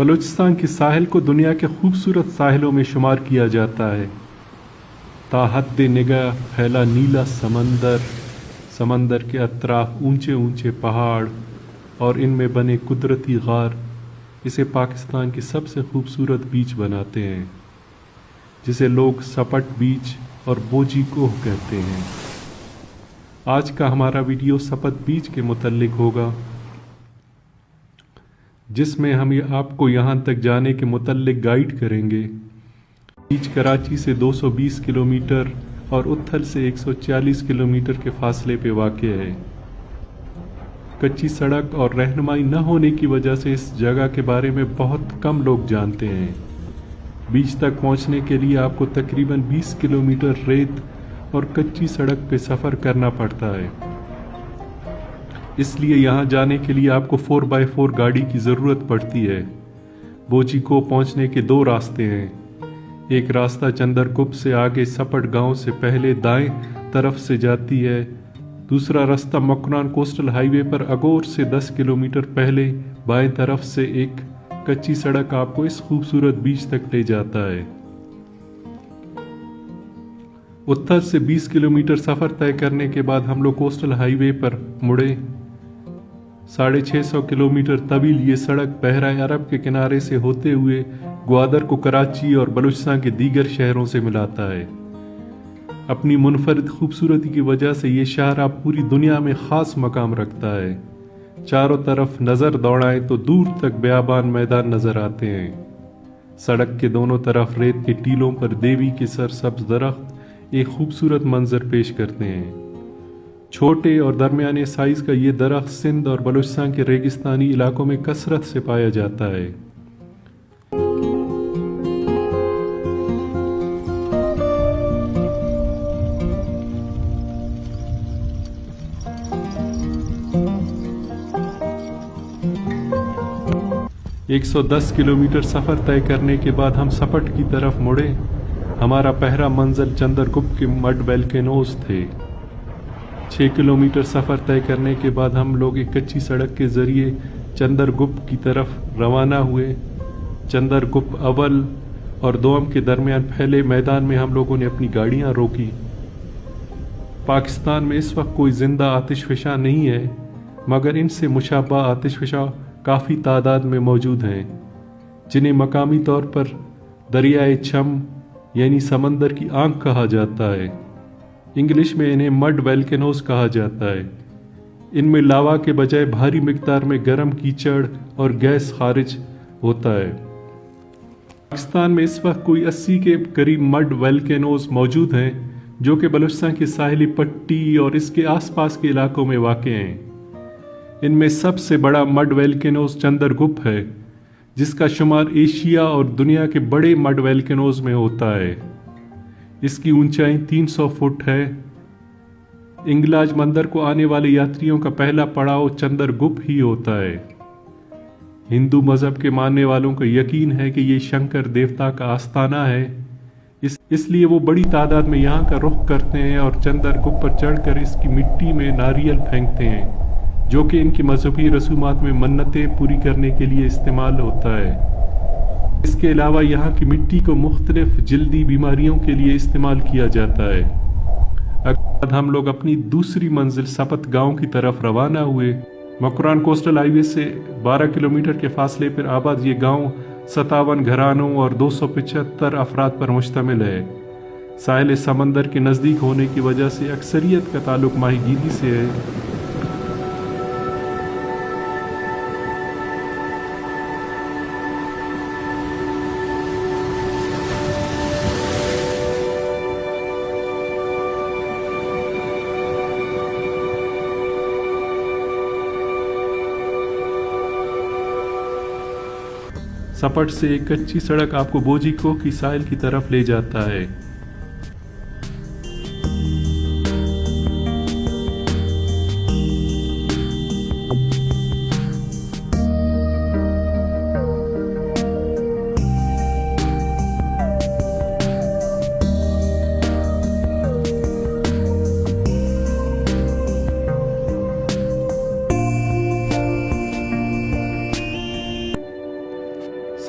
بلوچستان کے ساحل کو دنیا کے خوبصورت ساحلوں میں شمار کیا جاتا ہے۔ تا حد نگاہ پھیلا نیلا سمندر کے اطراف اونچے اونچے پہاڑ اور ان میں بنے قدرتی غار اسے پاکستان کی سب سے خوبصورت بیچ بناتے ہیں، جسے لوگ سپٹ بیچ اور بوجی کوہ کہتے ہیں۔ آج کا ہمارا ویڈیو سپت بیچ کے متعلق ہوگا، جس میں ہم آپ کو یہاں تک جانے کے متعلق گائیڈ کریں گے۔ بیچ کراچی سے 220 کلومیٹر اور اتھل سے 140 کلومیٹر کے فاصلے پہ واقع ہے۔ کچی سڑک اور رہنمائی نہ ہونے کی وجہ سے اس جگہ کے بارے میں بہت کم لوگ جانتے ہیں۔ بیچ تک پہنچنے کے لیے آپ کو تقریباً 20 کلومیٹر ریت اور کچی سڑک پہ سفر کرنا پڑتا ہے، اس لیے یہاں جانے کے لیے آپ کو 4x4 گاڑی کی ضرورت پڑتی ہے۔ بوجی کو پہنچنے کے دو راستے ہیں۔ ایک راستہ چندرگپ سے آگے سپٹ گاؤں سے پہلے دائیں طرف سے جاتی ہے، دوسرا راستہ مکران کوسٹل ہائی وے پر اگور سے 10 کلومیٹر پہلے بائیں طرف سے ایک کچی سڑک آپ کو اس خوبصورت بیچ تک لے جاتا ہے۔ اتھل سے 20 کلومیٹر سفر طے کرنے کے بعد ہم لوگ کوسٹل ہائی وے پر مڑے۔ 650 کلومیٹر طویل یہ سڑک بحیرہ عرب کے کنارے سے ہوتے ہوئے گوادر کو کراچی اور بلوچستان کے دیگر شہروں سے ملاتا ہے۔ اپنی منفرد خوبصورتی کی وجہ سے یہ شاہراہ پوری دنیا میں خاص مقام رکھتا ہے۔ چاروں طرف نظر دوڑائیں تو دور تک بیابان میدان نظر آتے ہیں۔ سڑک کے دونوں طرف ریت کے ٹیلوں پر دیوی کے سرسبز درخت ایک خوبصورت منظر پیش کرتے ہیں۔ چھوٹے اور درمیانے سائز کا یہ درخت سندھ اور بلوچستان کے ریگستانی علاقوں میں کثرت سے پایا جاتا ہے۔ ایک 110 کلومیٹر سفر طے کرنے کے بعد ہم سپٹ کی طرف مڑے۔ ہمارا پہلا منزل چندرگپ کے مڈ ویلکینوز تھے۔ 6 کلومیٹر سفر طے کرنے کے بعد ہم لوگ ایک کچی سڑک کے ذریعے چندرگپ کی طرف روانہ ہوئے۔ چندرگپ اول اور دوم کے درمیان پھیلے میدان میں ہم لوگوں نے اپنی گاڑیاں روکی۔ پاکستان میں اس وقت کوئی زندہ آتش فشاں نہیں ہے، مگر ان سے مشابہ آتش فشاں کافی تعداد میں موجود ہیں، جنہیں مقامی طور پر دریائے چھم یعنی سمندر کی آنکھ کہا جاتا ہے۔ انگلش میں انہیں مڈ ویلکینوز کہا جاتا ہے۔ ان میں لاوا کے بجائے بھاری مقدار میں گرم کیچڑ اور گیس خارج ہوتا ہے۔ پاکستان میں اس وقت کوئی 80 کے قریب مڈ ویلکینوز موجود ہیں، جو کہ بلوچستان کی ساحلی پٹی اور اس کے آس پاس کے علاقوں میں واقع ہیں۔ ان میں سب سے بڑا مڈ ویلکینوز چندرگپ ہے، جس کا شمار ایشیا اور دنیا کے بڑے مڈ ویلکینوز میں ہوتا ہے۔ اس کی اونچائی 300 فٹ ہے۔ انگلاج مندر کو آنے والے یاتریوں کا پہلا پڑاؤ چندرگپ ہی ہوتا ہے۔ ہندو مذہب کے ماننے والوں کا یقین ہے کہ یہ شنکر دیوتا کا آستانہ ہے، اس لیے وہ بڑی تعداد میں یہاں کا رخ کرتے ہیں اور چندرگپ پر چڑھ کر اس کی مٹی میں ناریل پھینکتے ہیں، جو کہ ان کی مذہبی رسومات میں منتیں پوری کرنے کے لیے استعمال ہوتا ہے۔ اس کے علاوہ یہاں کی مٹی کو مختلف جلدی بیماریوں کے لیے استعمال کیا جاتا ہے۔ بعد ہم لوگ اپنی دوسری منزل سپت گاؤں کی طرف روانہ ہوئے۔ مکران کوسٹل ہائی وے سے 12 کلومیٹر کے فاصلے پر آباد یہ گاؤں 57 گھرانوں اور 275 افراد پر مشتمل ہے۔ ساحل سمندر کے نزدیک ہونے کی وجہ سے اکثریت کا تعلق ماہی گیری سے ہے۔ سپٹ سے ایک کچی سڑک آپ کو بوجی کوہ کی ساحل کی طرف لے جاتا ہے۔